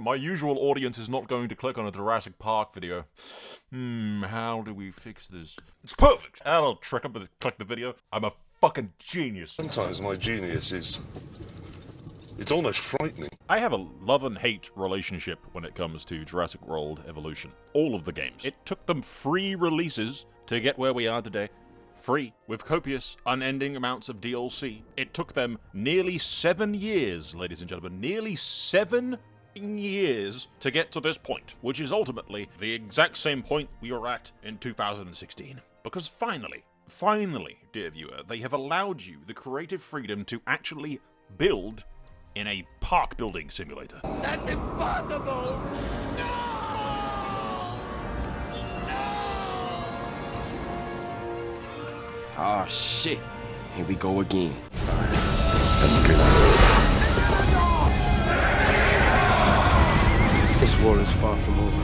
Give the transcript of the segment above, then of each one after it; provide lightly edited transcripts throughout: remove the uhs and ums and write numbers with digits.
My usual audience is not going to click on a Jurassic Park video. How do we fix this? It's perfect! I'll trick them to click the video. I'm a fucking genius. Sometimes my genius is... it's almost frightening. I have a love and hate relationship when it comes to Jurassic World Evolution. All of the games. It took them 3 releases to get where we are today. Free, with copious, unending amounts of DLC. It took them nearly 7 years, ladies and gentlemen, nearly 7 years to get to this point, which is ultimately the exact same point we were at in 2016. Because finally, dear viewer, they have allowed you the creative freedom to actually build in a park building simulator. That's impossible! Oh shit, here we go again. This war is far from over.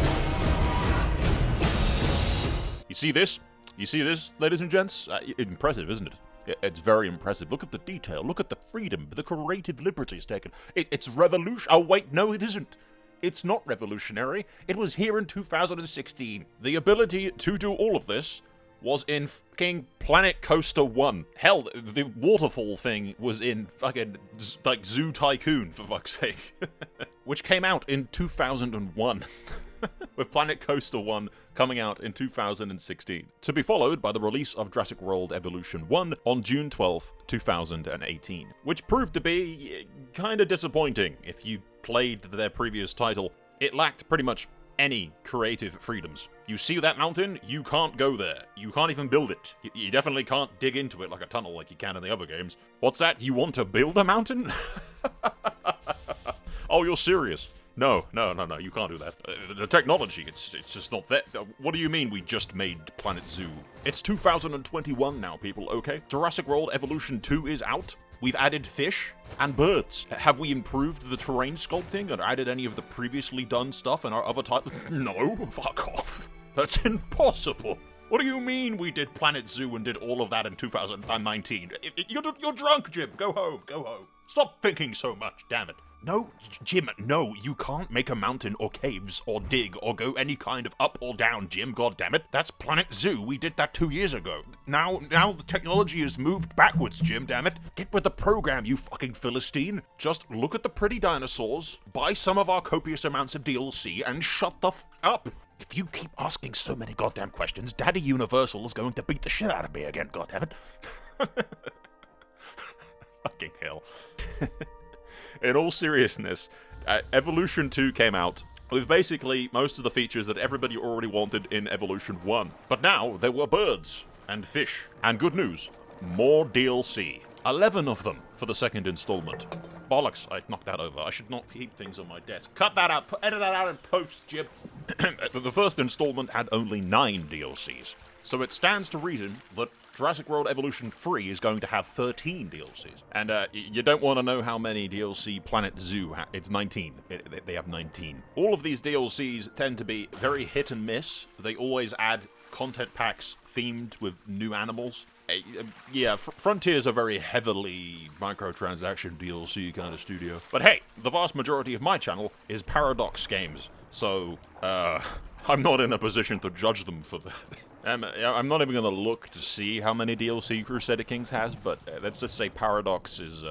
You see this? You see this, ladies and gents? Impressive, isn't it? It's very impressive. Look at the detail. Look at the freedom, the creative liberties taken. It's revolution. Oh wait, no it isn't. It's not revolutionary. It was here in 2016. The ability to do all of this was in fucking Planet Coaster 1. Hell, the waterfall thing was in fucking, like, Zoo Tycoon, for fuck's sake. Which came out in 2001. With Planet Coaster 1 coming out in 2016. To be followed by the release of Jurassic World Evolution 1 on June 12, 2018. Which proved to be kinda disappointing if you played their previous title. It lacked pretty much any creative freedoms. You see that mountain? You can't go there. You can't even build it. You definitely can't dig into it like a tunnel like you can in the other games. What's that? You want to build a mountain? Oh, you're serious? No, you can't do that. The technology, it's just not there. What do you mean we just made Planet Zoo? It's 2021 now, people, okay? Jurassic World Evolution 2 is out. We've added fish and birds. Have we improved the terrain sculpting and added any of the previously done stuff in our other titles? No, fuck off. That's impossible. What do you mean we did Planet Zoo and did all of that in 2019? You're drunk, Jim. Go home. Stop thinking so much, damn it. No, Jim, no, you can't make a mountain or caves or dig or go any kind of up or down, Jim, goddammit. That's Planet Zoo, we did that 2 years ago. Now the technology has moved backwards, Jim, dammit. Get with the program, you fucking Philistine. Just look at the pretty dinosaurs, buy some of our copious amounts of DLC, and shut the up. If you keep asking so many goddamn questions, Daddy Universal is going to beat the shit out of me again, goddammit. Fucking hell. In all seriousness, Evolution 2 came out with basically most of the features that everybody already wanted in Evolution 1. But now, there were birds, and fish, and good news, more DLC. 11 of them for the second installment. Bollocks, I knocked that over. I should not keep things on my desk. Cut that out, edit that out in post, Jim. The first installment had only 9 DLCs. So it stands to reason that Jurassic World Evolution 3 is going to have 13 DLCs. And you don't want to know how many DLC Planet Zoo it's 19. They have 19. All of these DLCs tend to be very hit and miss. They always add content packs themed with new animals. Yeah, Frontier's a very heavily microtransaction DLC kind of studio. But hey, the vast majority of my channel is Paradox games. So, I'm not in a position to judge them for that. I'm not even going to look to see how many DLC Crusader Kings has, but let's just say Paradox is,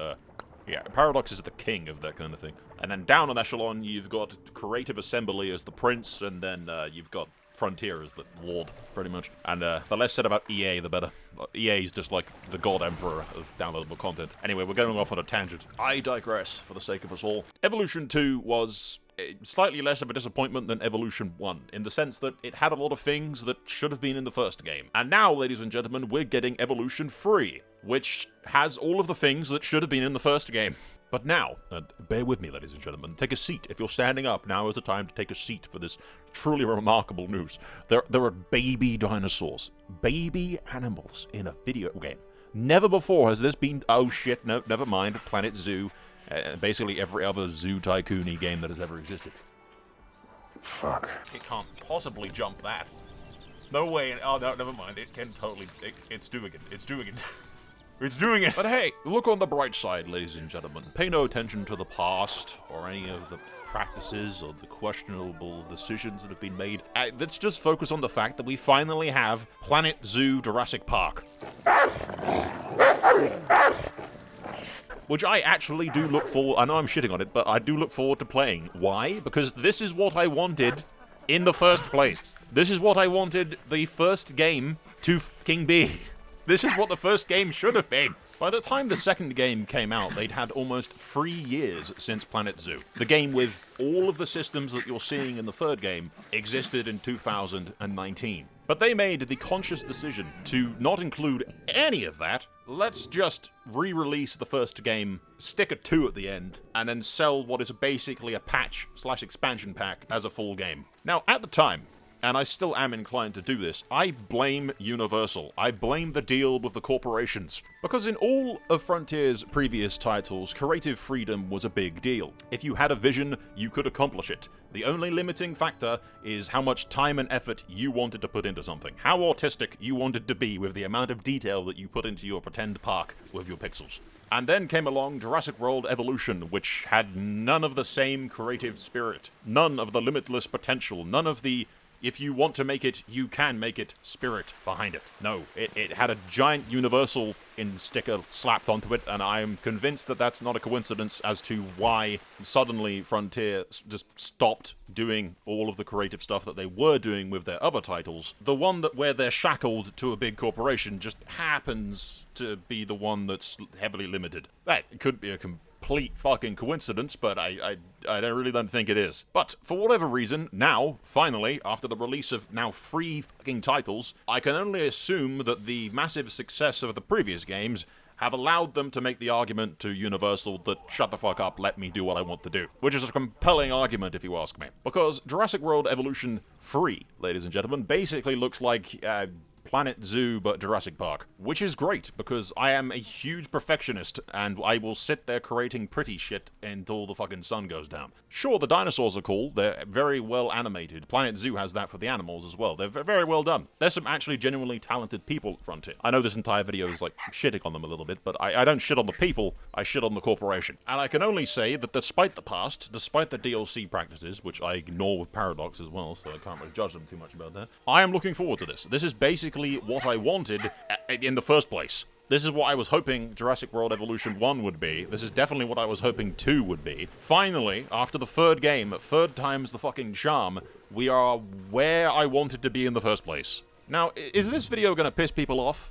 Paradox is the king of that kind of thing. And then down on Echelon, you've got Creative Assembly as the prince, and then you've got Frontier as the lord, pretty much. And the less said about EA, the better. EA is just like the god emperor of downloadable content. Anyway, we're going off on a tangent. I digress, for the sake of us all. Evolution 2 was slightly less of a disappointment than Evolution 1, in the sense that it had a lot of things that should have been in the first game. And now, ladies and gentlemen, we're getting Evolution 3, which has all of the things that should have been in the first game. But now, bear with me, ladies and gentlemen, take a seat. If you're standing up, now is the time to take a seat for this truly remarkable news. There are baby dinosaurs, baby animals in a video game. Never before has this been, oh shit, no, never mind, Planet Zoo. Basically every other Zoo Tycoon-y game that has ever existed. Fuck. It can't possibly jump that. No way. Oh, no, never mind. It can totally... It's doing it. It's doing it. It's doing it. But hey, look on the bright side, ladies and gentlemen. Pay no attention to the past or any of the practices or the questionable decisions that have been made. Let's just focus on the fact that we finally have Planet Zoo Jurassic Park. Which I actually do look forward... I know I'm shitting on it, but I do look forward to playing. Why? Because this is what I wanted in the first place. This is what I wanted the first game to fucking be. This is what the first game should have been. By the time the second game came out, they'd had almost 3 years since Planet Zoo. The game with all of the systems that you're seeing in the third game existed in 2019. But they made the conscious decision to not include any of that. Let's just re-release the first game, stick a 2 at the end, and then sell what is basically a patch/expansion pack as a full game. Now, at the time, and I still am inclined to do this, I blame Universal. I blame the deal with the corporations. Because in all of Frontier's previous titles, creative freedom was a big deal. If you had a vision, you could accomplish it. The only limiting factor is how much time and effort you wanted to put into something. How autistic you wanted to be with the amount of detail that you put into your pretend park with your pixels. And then came along Jurassic World Evolution, which had none of the same creative spirit. None of the limitless potential. None of the if you want to make it, you can make it spirit behind it. No, it had a giant Universal sticker slapped onto it, and I'm convinced that that's not a coincidence as to why suddenly Frontier just stopped doing all of the creative stuff that they were doing with their other titles. The one where they're shackled to a big corporation just happens to be the one that's heavily limited. That could be a complete fucking coincidence, but I really don't think it is. But for whatever reason, now, finally, after the release of now 3 fucking titles, I can only assume that the massive success of the previous games have allowed them to make the argument to Universal that shut the fuck up, let me do what I want to do. Which is a compelling argument if you ask me. Because Jurassic World Evolution 3, ladies and gentlemen, basically looks like Planet Zoo but Jurassic Park, which is great because I am a huge perfectionist and I will sit there creating pretty shit until the fucking sun goes down. Sure, the dinosaurs are cool, they're very well animated. Planet Zoo has that for the animals as well. They're very well done. There's some actually genuinely talented people at Frontier. I know this entire video is like shitting on them a little bit, but I don't shit on the people, I shit on the corporation. And I can only say that despite the past, despite the DLC practices, which I ignore with Paradox as well, so I can't really judge them too much about that, I am looking forward to this. This is basically what I wanted in the first place. This is what I was hoping Jurassic World Evolution 1 would be. This is definitely what I was hoping 2 would be. Finally, after the third game, third time's the fucking charm, we are where I wanted to be in the first place. Now, is this video going to piss people off?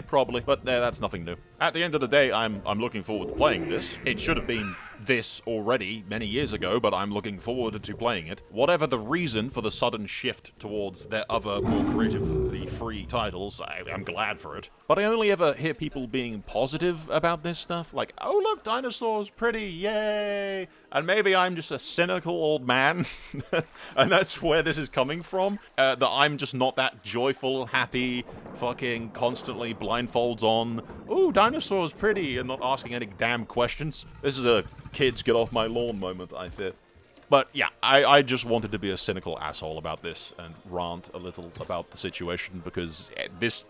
Probably, but that's nothing new. At the end of the day, I'm looking forward to playing this. It should have been this already many years ago, but I'm looking forward to playing it. Whatever the reason for the sudden shift towards their other more creatively free titles, I'm glad for it. But I only ever hear people being positive about this stuff, like, oh look, dinosaurs, pretty, yay! And maybe I'm just a cynical old man, and that's where this is coming from, that I'm just not that joyful, happy, fucking constantly blindfolds on, ooh, dinosaurs, pretty, and not asking any damn questions. This is a kids get off my lawn moment, I fear. But yeah, I just wanted to be a cynical asshole about this and rant a little about the situation because this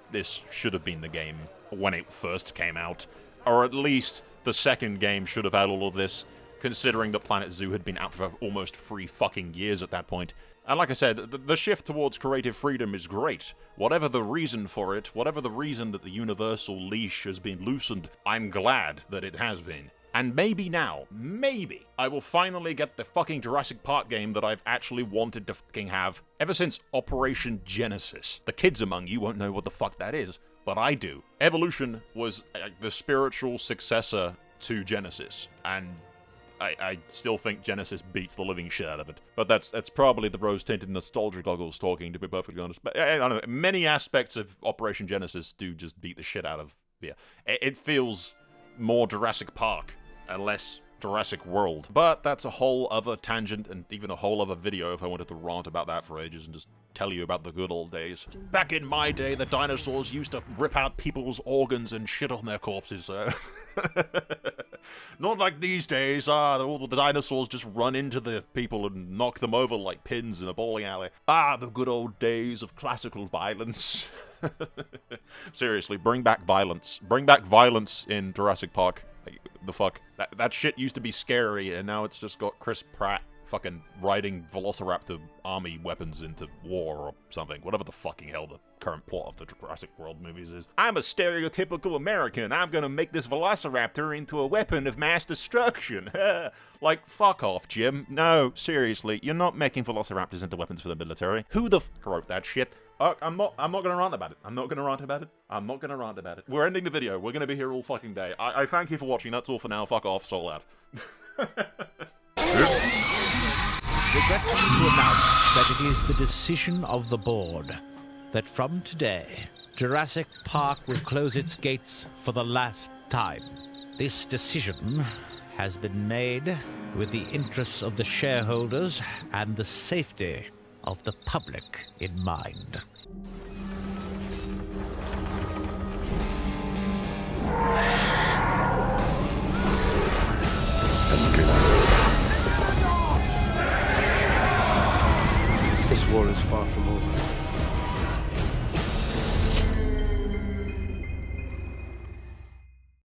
should have been the game when it first came out. Or at least the second game should have had all of this, considering that Planet Zoo had been out for almost 3 fucking years at that point. And like I said, the shift towards creative freedom is great. Whatever the reason for it, whatever the reason that the universal leash has been loosened, I'm glad that it has been. And maybe now, maybe, I will finally get the fucking Jurassic Park game that I've actually wanted to fucking have ever since Operation Genesis. The kids among you won't know what the fuck that is, but I do. Evolution was the spiritual successor to Genesis, and I still think Genesis beats the living shit out of it. But that's probably the rose-tinted nostalgia goggles talking, to be perfectly honest. But I don't know, many aspects of Operation Genesis do just beat the shit out of, yeah. It feels more Jurassic Park and less Jurassic World. But that's a whole other tangent and even a whole other video if I wanted to rant about that for ages and just tell you about the good old days. Back in my day, the dinosaurs used to rip out people's organs and shit on their corpses. Not like these days. All the dinosaurs just run into the people and knock them over like pins in a bowling alley. The good old days of classical violence. Seriously, bring back violence. Bring back violence in Jurassic Park. Like, the fuck? That shit used to be scary, and now it's just got Chris Pratt fucking riding Velociraptor army weapons into war or something. Whatever the fucking hell the current plot of the Jurassic World movies is. I'm a stereotypical American. I'm gonna make this Velociraptor into a weapon of mass destruction. Like, fuck off, Jim. No, seriously, you're not making Velociraptors into weapons for the military. Who the fuck wrote that shit? I'm not gonna rant about it. I'm not gonna rant about it. We're ending the video. We're gonna be here all fucking day. I thank you for watching. That's all for now. Fuck off. Soul out. Regrets to announce that it is the decision of the board that from today, Jurassic Park will close its gates for the last time. This decision has been made with the interests of the shareholders and the safety of the public in mind. This war is far from over.